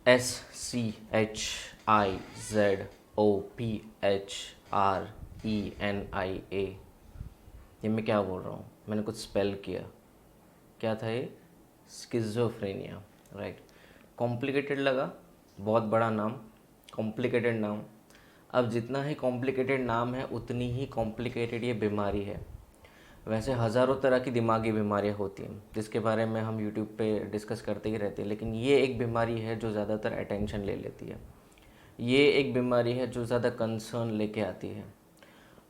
SCHIZOPHRENIA। ये मैं क्या बोल रहा हूँ, मैंने कुछ स्पेल किया। क्या था ये? Schizophrenia, right. कॉम्प्लिकेटेड लगा, बहुत बड़ा नाम, कॉम्प्लिकेटेड नाम। अब जितना ही कॉम्प्लिकेटेड नाम है उतनी ही कॉम्प्लिकेटेड ये बीमारी है। वैसे हज़ारों तरह की दिमागी बीमारियां होती हैं जिसके बारे में हम यूट्यूब पे डिस्कस करते ही रहते हैं, लेकिन ये एक बीमारी है जो ज़्यादातर अटेंशन ले लेती है। ये एक बीमारी है जो ज़्यादा कंसर्न लेके आती है।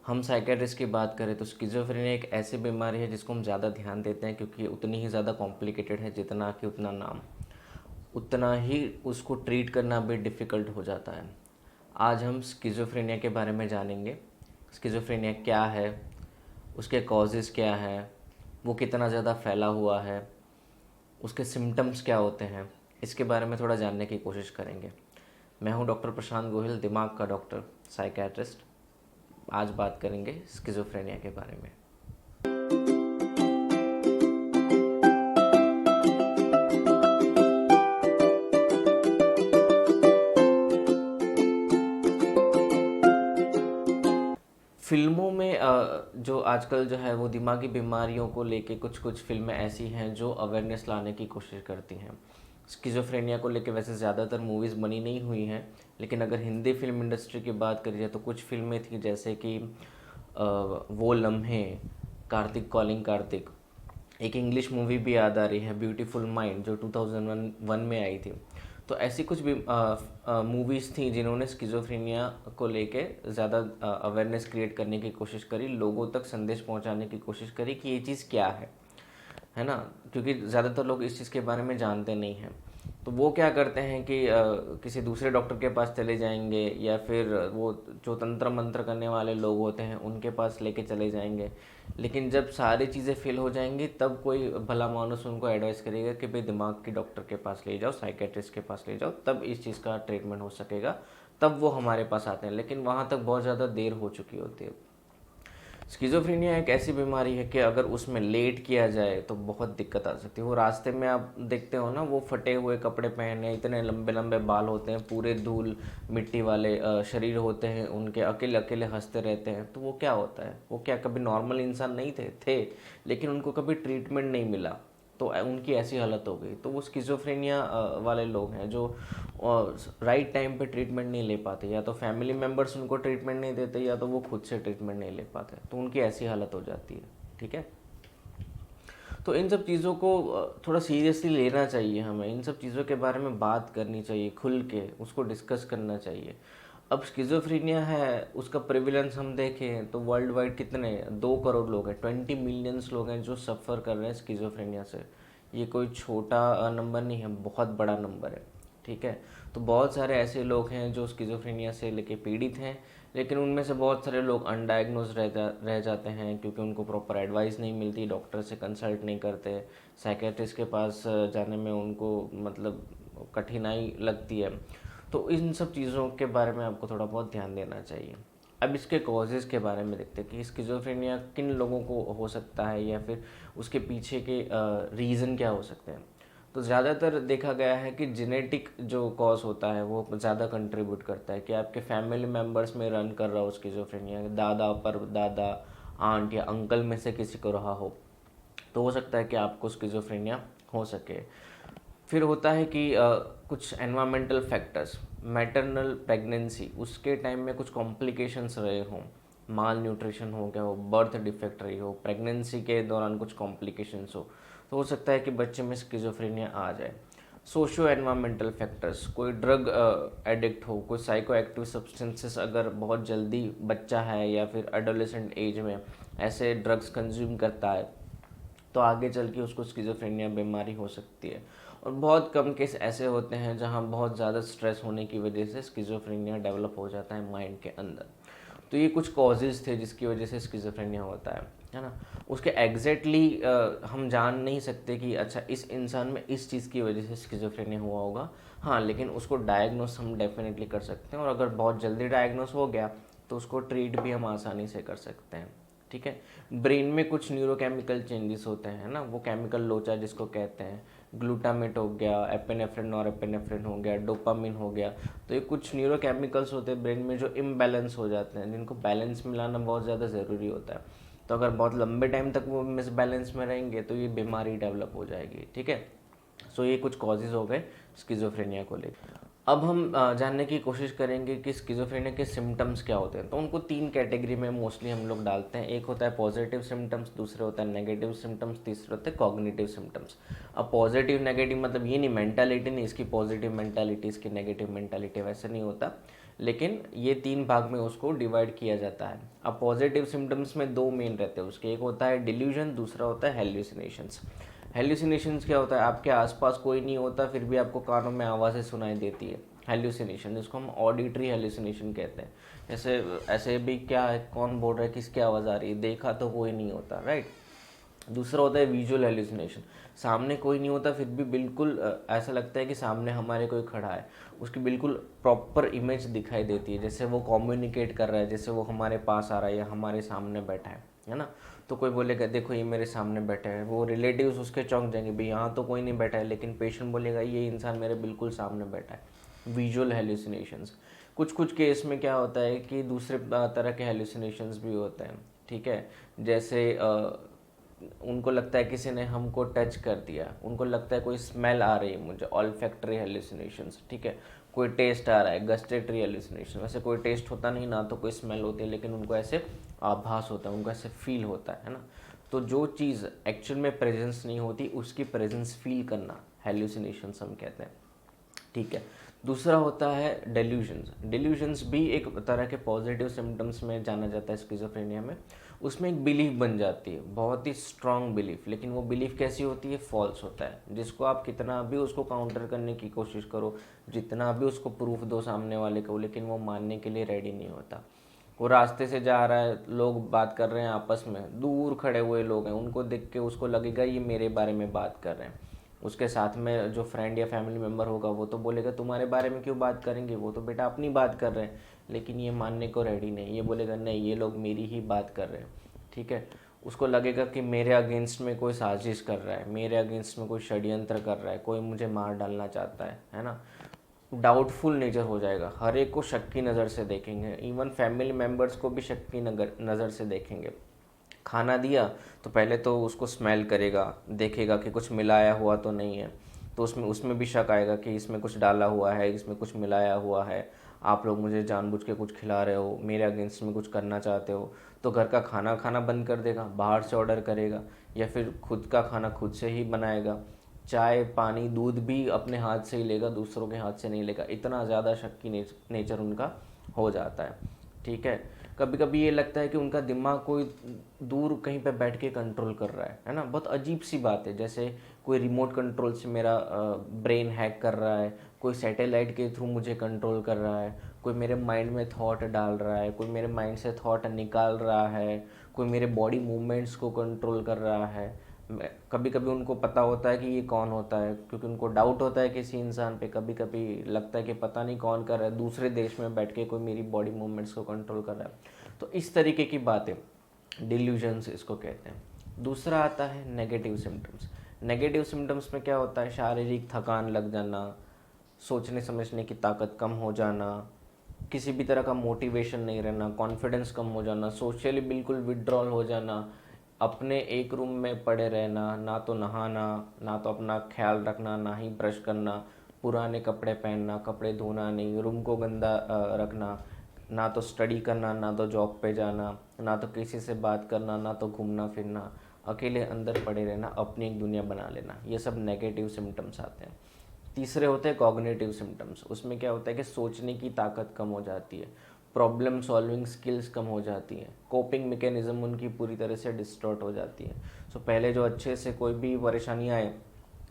हम साइकेट्रिस्ट की बात करें तो स्किज़ोफ्रेनिया एक ऐसी बीमारी है जिसको हम ज़्यादा ध्यान देते हैं, क्योंकि उतनी ही ज़्यादा कॉम्प्लिकेटेड है, जितना कि उतना नाम, उतना ही उसको ट्रीट करना भी डिफ़िकल्ट हो जाता है। आज हम स्किज़ोफ्रेनिया के बारे में जानेंगे। स्किज़ोफ्रेनिया क्या है, उसके कॉजेज़ क्या हैं, वो कितना ज़्यादा फैला हुआ है, उसके सिम्टम्स क्या होते हैं, इसके बारे में थोड़ा जानने की कोशिश करेंगे। मैं हूं डॉक्टर प्रशांत गोहिल, दिमाग का डॉक्टर, साइकेट्रिस्ट। आज बात करेंगे स्किज़ोफ्रेनिया के बारे में। फिल्मों में जो आजकल जो है वो दिमागी बीमारियों को लेके कुछ कुछ फिल्में ऐसी हैं जो अवेयरनेस लाने की कोशिश करती हैं। स्किज़ोफ्रेनिया को लेके वैसे ज़्यादातर मूवीज़ बनी नहीं हुई हैं, लेकिन अगर हिंदी फिल्म इंडस्ट्री की बात करी जाए तो कुछ फिल्में थी, जैसे कि वो लम्हे, कार्तिक कॉलिंग कार्तिक। एक इंग्लिश मूवी भी याद आ रही है, ब्यूटीफुल माइंड, जो 2001 में आई थी। तो ऐसी कुछ भी मूवीज़ थी जिन्होंने स्किज़ोफ्रेनिया को लेके ज़्यादा अवेयरनेस क्रिएट करने की कोशिश करी, लोगों तक संदेश पहुंचाने की कोशिश करी कि ये चीज़ क्या है ना। क्योंकि ज़्यादातर लोग इस चीज़ के बारे में जानते नहीं हैं। तो वो क्या करते हैं कि किसी दूसरे डॉक्टर के पास चले जाएंगे, या फिर वो जो तंत्र मंत्र करने वाले लोग होते हैं उनके पास लेके चले जाएंगे। लेकिन जब सारी चीज़ें फेल हो जाएंगी तब कोई भला मानुस उनको एडवाइस करेगा कि भाई दिमाग के डॉक्टर के पास ले जाओ, साइकेट्रिस्ट के पास ले जाओ, तब इस चीज़ का ट्रीटमेंट हो सकेगा। तब वो हमारे पास आते हैं, लेकिन वहाँ तक बहुत ज़्यादा देर हो चुकी होती है। स्किज़ोफ्रेनिया एक ऐसी बीमारी है कि अगर उसमें लेट किया जाए तो बहुत दिक्कत आ सकती है। वो रास्ते में आप देखते हो ना, वो फटे हुए कपड़े पहने, इतने लंबे लंबे बाल होते हैं, पूरे धूल मिट्टी वाले शरीर होते हैं उनके, अकेले अकेले हंसते रहते हैं। तो वो क्या होता है, वो क्या कभी नॉर्मल इंसान नहीं थे, लेकिन उनको कभी ट्रीटमेंट नहीं मिला तो उनकी ऐसी हालत हो गई। तो वो स्किज़ोफ्रेनिया वाले लोग हैं जो राइट टाइम पे ट्रीटमेंट नहीं ले पाते, या तो फैमिली मेम्बर्स उनको ट्रीटमेंट नहीं देते, या तो वो खुद से ट्रीटमेंट नहीं ले पाते, तो उनकी ऐसी हालत हो जाती है। ठीक है, तो इन सब चीज़ों को थोड़ा सीरियसली लेना चाहिए हमें, इन सब चीज़ों के बारे में बात करनी चाहिए, खुल के उसको डिस्कस करना चाहिए। अब स्किज़ोफ्रेनिया है, उसका प्रेविलेंस हम देखें तो वर्ल्ड वाइड कितने 2 करोड़ लोग हैं, 20 मिलियंस लोग हैं जो सफ़र कर रहे हैं स्किज़ोफ्रेनिया से। ये कोई छोटा नंबर नहीं है, बहुत बड़ा नंबर है। ठीक है, तो बहुत सारे ऐसे लोग हैं जो स्किज़ोफ्रेनिया से लेके पीड़ित हैं, लेकिन उनमें से बहुत सारे लोग अनडायग्नोज रह जाते हैं, क्योंकि उनको प्रॉपर एडवाइस नहीं मिलती, डॉक्टर से कंसल्ट नहीं करते, साइकेट्रिस्ट के पास जाने में उनको मतलब कठिनाई लगती है। तो इन सब चीज़ों के बारे में आपको थोड़ा बहुत ध्यान देना चाहिए। अब इसके कॉजेज़ के बारे में देखते हैं कि स्किज़ोफ्रेनिया किन लोगों को हो सकता है, या फिर उसके पीछे के रीज़न क्या हो सकते हैं। तो ज़्यादातर देखा गया है कि जेनेटिक जो कॉज होता है वो ज़्यादा कंट्रीब्यूट करता है, कि आपके फैमिली मेम्बर्स में रन कर रहा हो स्किज़ोफ्रेनिया, दादा पर दादा, आंट या अंकल में से किसी को रहा हो, तो हो सकता है कि आपको स्किज़ोफ्रेनिया हो सके। फिर होता है कि कुछ एनवायरमेंटल फैक्टर्स, मैटरनल प्रेगनेंसी, उसके टाइम में कुछ कॉम्प्लिकेशंस रहे हों, माल न्यूट्रिशन हो गया हो, बर्थ डिफेक्ट रही हो, प्रेगनेंसी के दौरान कुछ कॉम्प्लिकेशंस हो सकता है कि बच्चे में स्किज़ोफ्रेनिया आ जाए। सोशो एनवायरमेंटल फैक्टर्स, कोई ड्रग एडिक्ट हो, कोई साइको एक्टिव सब्सटेंसेस अगर बहुत जल्दी बच्चा है या फिर एडोलेसेंट एज में ऐसे ड्रग्स कंज्यूम करता है, तो आगे चल के उसको स्किज़ोफ्रेनिया बीमारी हो सकती है। और बहुत कम केस ऐसे होते हैं जहां बहुत ज़्यादा स्ट्रेस होने की वजह से स्किज़ोफ्रेनिया डेवलप हो जाता है माइंड के अंदर। तो ये कुछ कॉजेज़ थे जिसकी वजह से स्किज़ोफ्रेनिया होता है ना। उसके एग्जैक्टली हम जान नहीं सकते कि अच्छा इस इंसान में इस चीज़ की वजह से स्किज़ोफ्रेनिया हुआ होगा। हाँ, लेकिन उसको डायग्नोस हम डेफिनेटली कर सकते हैं, और अगर बहुत जल्दी डायग्नोस हो गया तो उसको ट्रीट भी हम आसानी से कर सकते हैं। ठीक है, ब्रेन में कुछ न्यूरोकेमिकल चेंजेस होते हैं ना, वो केमिकल लोचा जिसको कहते हैं, ग्लूटामेट हो गया, एपिनेफ्रिन नॉरएपिनेफ्रिन हो गया, डोपामिन हो गया। तो ये कुछ न्यूरोकेमिकल्स होते हैं ब्रेन में जो इम्बैलेंस हो जाते हैं, जिनको बैलेंस में लाना बहुत ज़्यादा ज़रूरी होता है। तो अगर बहुत लंबे टाइम तक वो मिसबैलेंस में रहेंगे तो ये बीमारी डेवलप हो जाएगी, ठीक है। सो ये कुछ कॉजेज़ हो गए स्किज़ोफ्रेनिया को लेकर। अब हम जानने की कोशिश करेंगे कि स्किज़ोफ्रेनिया के सिम्टम्स क्या होते हैं। तो उनको 3 कैटेगरी में मोस्टली हम लोग डालते हैं। एक होता है पॉजिटिव सिम्टम्स, दूसरे होता है नेगेटिव सिम्टम्स, तीसरे होते हैं कॉग्निटिव सिम्टम्स। अब पॉजिटिव नेगेटिव मतलब ये नहीं, मेंटालिटी नहीं, इसकी पॉजिटिव मेंटालिटी, इसकी नेगेटिव मेंटालिटी, वैसे नहीं होता। लेकिन ये 3 भाग में उसको डिवाइड किया जाता है। अब पॉजिटिव सिम्टम्स में 2 मेन रहते हैं उसके, एक होता है डिल्यूजन, दूसरा होता है हेल्यूसिनेशंस। हेल्यूसिनेशंस क्या होता है, आपके आसपास कोई नहीं होता फिर भी आपको कानों में आवाज़ें सुनाई देती है, हेल्यूसिनेशन, जिसको हम ऑडिटरी हेल्यूसिनेशन कहते हैं। जैसे ऐसे भी क्या है, कौन बोल रहा है, किसकी आवाज़ आ रही है, देखा तो कोई नहीं होता, राइट। दूसरा होता है विजुअल हेल्यूसिनेशन, सामने कोई नहीं होता फिर भी बिल्कुल ऐसा लगता है कि सामने हमारे कोई खड़ा है, उसकी बिल्कुल प्रॉपर इमेज दिखाई देती है, जैसे वो कम्युनिकेट कर रहा है, जैसे वो हमारे पास आ रहा है या हमारे सामने बैठा है ना। तो कोई बोलेगा देखो ये मेरे सामने बैठा है, वो रिलेटिव्स उसके चौंक जाएंगे, भाई यहाँ तो कोई नहीं बैठा है, लेकिन पेशेंट बोलेगा ये इंसान मेरे बिल्कुल सामने बैठा है। Visual hallucinations. कुछ कुछ केस में क्या होता है कि दूसरे तरह के हेल्यूसिनेशंस भी होते हैं, ठीक है। जैसे उनको लगता है किसी ने हमको टच कर दिया, उनको लगता है कोई स्मेल आ रही है मुझे, ऑल्फैक्टरी हेल्यूसिनेशंस, ठीक है। कोई टेस्ट आ रहा है, गस्टेटरी हेल्यूसिनेशन, वैसे कोई टेस्ट होता नहीं, ना तो कोई स्मेल होती है, लेकिन उनको ऐसे आभास होता है, उनको ऐसे फील होता है ना। तो जो चीज़ एक्चुअल में प्रेजेंस नहीं होती उसकी प्रेजेंस फील करना हेल्यूसिनेशंस हम कहते हैं, ठीक है। दूसरा होता है डेल्यूजन्स। डेल्यूजन्स भी एक तरह के पॉजिटिव सिम्टम्स में जाना जाता है स्किज़ोफ्रेनिया में। उसमें एक बिलीफ बन जाती है, बहुत ही स्ट्रांग बिलीफ, लेकिन वो बिलीफ कैसी होती है, फॉल्स होता है, जिसको आप कितना भी उसको काउंटर करने की कोशिश करो, जितना भी उसको प्रूफ दो सामने वाले को, लेकिन वो मानने के लिए रेडी नहीं होता। वो रास्ते से जा रहा है, लोग बात कर रहे हैं आपस में, दूर खड़े हुए लोग हैं, उनको देख के उसको लगेगा ये मेरे बारे में बात कर रहे हैं। उसके साथ में जो फ्रेंड या फैमिली मेम्बर होगा वो तो बोलेगा तुम्हारे बारे में क्यों बात करेंगे, वो तो बेटा अपनी बात कर रहे हैं, लेकिन ये मानने को रेडी नहीं, ये बोलेगा नहीं ये लोग मेरी ही बात कर रहे हैं, ठीक है। उसको लगेगा कि मेरे अगेंस्ट में कोई साजिश कर रहा है, मेरे अगेंस्ट में कोई षड्यंत्र कर रहा है, कोई मुझे मार डालना चाहता है ना। डाउटफुल नेचर हो जाएगा, हर एक को शक की नज़र से देखेंगे, इवन फैमिली मेम्बर्स को भी शक की नज़र से देखेंगे। खाना दिया तो पहले तो उसको स्मेल करेगा, देखेगा कि कुछ मिलाया हुआ तो नहीं है, तो उसमें उसमें भी शक आएगा कि इसमें कुछ डाला हुआ है, इसमें कुछ मिलाया हुआ है, आप लोग मुझे जानबूझ के कुछ खिला रहे हो, मेरे अगेंस्ट में कुछ करना चाहते हो। तो घर का खाना खाना बंद कर देगा, बाहर से ऑर्डर करेगा, या फिर खुद का खाना खुद से ही बनाएगा। चाय पानी दूध भी अपने हाथ से ही लेगा, दूसरों के हाथ से नहीं लेगा। इतना ज़्यादा शक की नेचर उनका हो जाता है, ठीक है। कभी कभी ये लगता है कि उनका दिमाग कोई दूर कहीं पे बैठ के कंट्रोल कर रहा है ना। बहुत अजीब सी बात है, जैसे कोई रिमोट कंट्रोल से मेरा ब्रेन हैक कर रहा है, कोई सैटेलाइट के थ्रू मुझे कंट्रोल कर रहा है, कोई मेरे माइंड में थॉट डाल रहा है, कोई मेरे माइंड से थॉट निकाल रहा है, कोई मेरे बॉडी मूवमेंट्स को कंट्रोल कर रहा है। कभी कभी उनको पता होता है कि ये कौन होता है, क्योंकि उनको डाउट होता है किसी इंसान पे। कभी कभी लगता है कि पता नहीं कौन कर रहा है, दूसरे देश में बैठ के कोई मेरी बॉडी मूवमेंट्स को कंट्रोल कर रहा है। तो इस तरीके की बातें डिल्यूजन्स इसको कहते हैं। दूसरा आता है नेगेटिव सिम्टम्स। नेगेटिव सिम्टम्स में क्या होता है, शारीरिक थकान लग जाना, सोचने समझने की ताकत कम हो जाना, किसी भी तरह का मोटिवेशन नहीं रहना, कॉन्फिडेंस कम हो जाना, सोशली बिल्कुल विड्रॉल हो जाना, अपने एक रूम में पड़े रहना, ना तो नहाना, ना तो अपना ख्याल रखना, ना ही ब्रश करना, पुराने कपड़े पहनना, कपड़े धोना नहीं, रूम को गंदा रखना, ना तो स्टडी करना, ना तो जॉब पे जाना, ना तो किसी से बात करना, ना तो घूमना फिरना, अकेले अंदर पड़े रहना, अपनी एक दुनिया बना लेना, ये सब नेगेटिव सिम्टम्स आते हैं। तीसरे होते हैं कॉग्निटिव सिम्टम्स। उसमें क्या होता है कि सोचने की ताकत कम हो जाती है, प्रॉब्लम सॉल्विंग स्किल्स कम हो जाती हैं, कोपिंग मैकेनिज्म उनकी पूरी तरह से डिस्टॉर्ट हो जाती है। सो पहले जो अच्छे से कोई भी परेशानी आए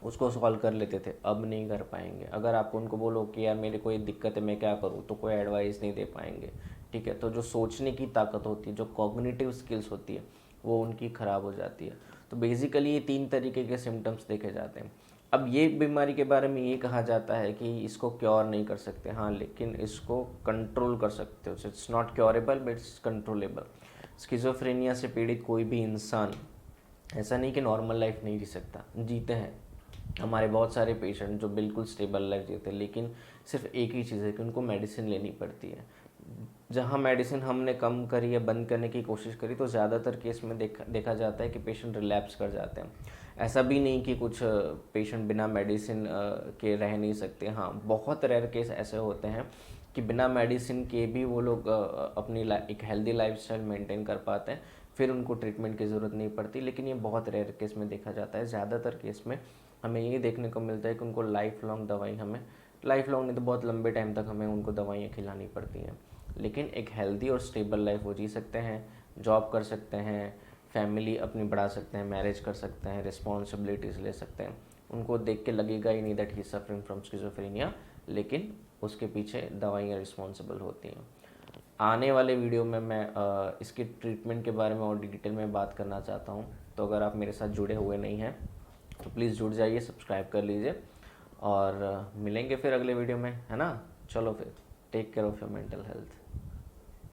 उसको सॉल्व कर लेते थे, अब नहीं कर पाएंगे। अगर आप उनको बोलो कि यार मेरे को ये दिक्कत है मैं क्या करूँ, तो कोई एडवाइस नहीं दे पाएंगे, ठीक है। तो जो सोचने की ताकत होती है, जो कॉग्निटिव स्किल्स होती है, वो उनकी ख़राब हो जाती है। तो बेसिकली ये 3 तरीके के सिम्टम्स देखे जाते हैं। अब ये बीमारी के बारे में ये कहा जाता है कि इसको क्योर नहीं कर सकते, हाँ, लेकिन इसको कंट्रोल कर सकते हो। It's not curable but it's controllable. Schizophrenia से पीड़ित कोई भी इंसान ऐसा नहीं कि नॉर्मल लाइफ नहीं जी सकता, जीते हैं, हमारे बहुत सारे पेशेंट जो बिल्कुल स्टेबल लाइफ जीते, लेकिन सिर्फ एक ही चीज़ है कि उनको मेडिसिन लेनी पड़ती है। जहाँ मेडिसिन हमने कम करी या बंद करने की कोशिश करी तो ज़्यादातर केस में देखा जाता है कि पेशेंट रिलैप्स कर जाते हैं। ऐसा भी नहीं कि कुछ पेशेंट बिना मेडिसिन के रह नहीं सकते। हाँ, बहुत रेयर केस ऐसे होते हैं कि बिना मेडिसिन के भी वो लोग अपनी एक हेल्दी लाइफस्टाइल मेंटेन कर पाते हैं, फिर उनको ट्रीटमेंट की ज़रूरत नहीं पड़ती। लेकिन ये बहुत रेयर केस में देखा जाता है। ज़्यादातर केस में हमें ये देखने को मिलता है कि उनको लाइफ लॉन्ग दवाई, हमें लाइफ लॉन्ग नहीं तो बहुत लंबे टाइम तक हमें उनको दवाइयाँ खिलानी पड़ती हैं। लेकिन एक हेल्दी और स्टेबल लाइफ वो जी सकते हैं, जॉब कर सकते हैं, फैमिली अपनी बढ़ा सकते हैं, मैरिज कर सकते हैं, रिस्पॉन्सिबिलिटीज़ ले सकते हैं। उनको देख के लगेगा ही नहीं that he suffering from schizophrenia, लेकिन उसके पीछे दवाइयाँ रिस्पॉन्सिबल होती हैं। आने वाले वीडियो में मैं इसकी ट्रीटमेंट के बारे में और डिटेल में बात करना चाहता हूँ। तो अगर आप मेरे साथ जुड़े हुए नहीं हैं तो प्लीज़ जुड़ जाइए, सब्सक्राइब कर लीजिए, और मिलेंगे फिर अगले वीडियो में, है ना। चलो फिर, take care of your mental health.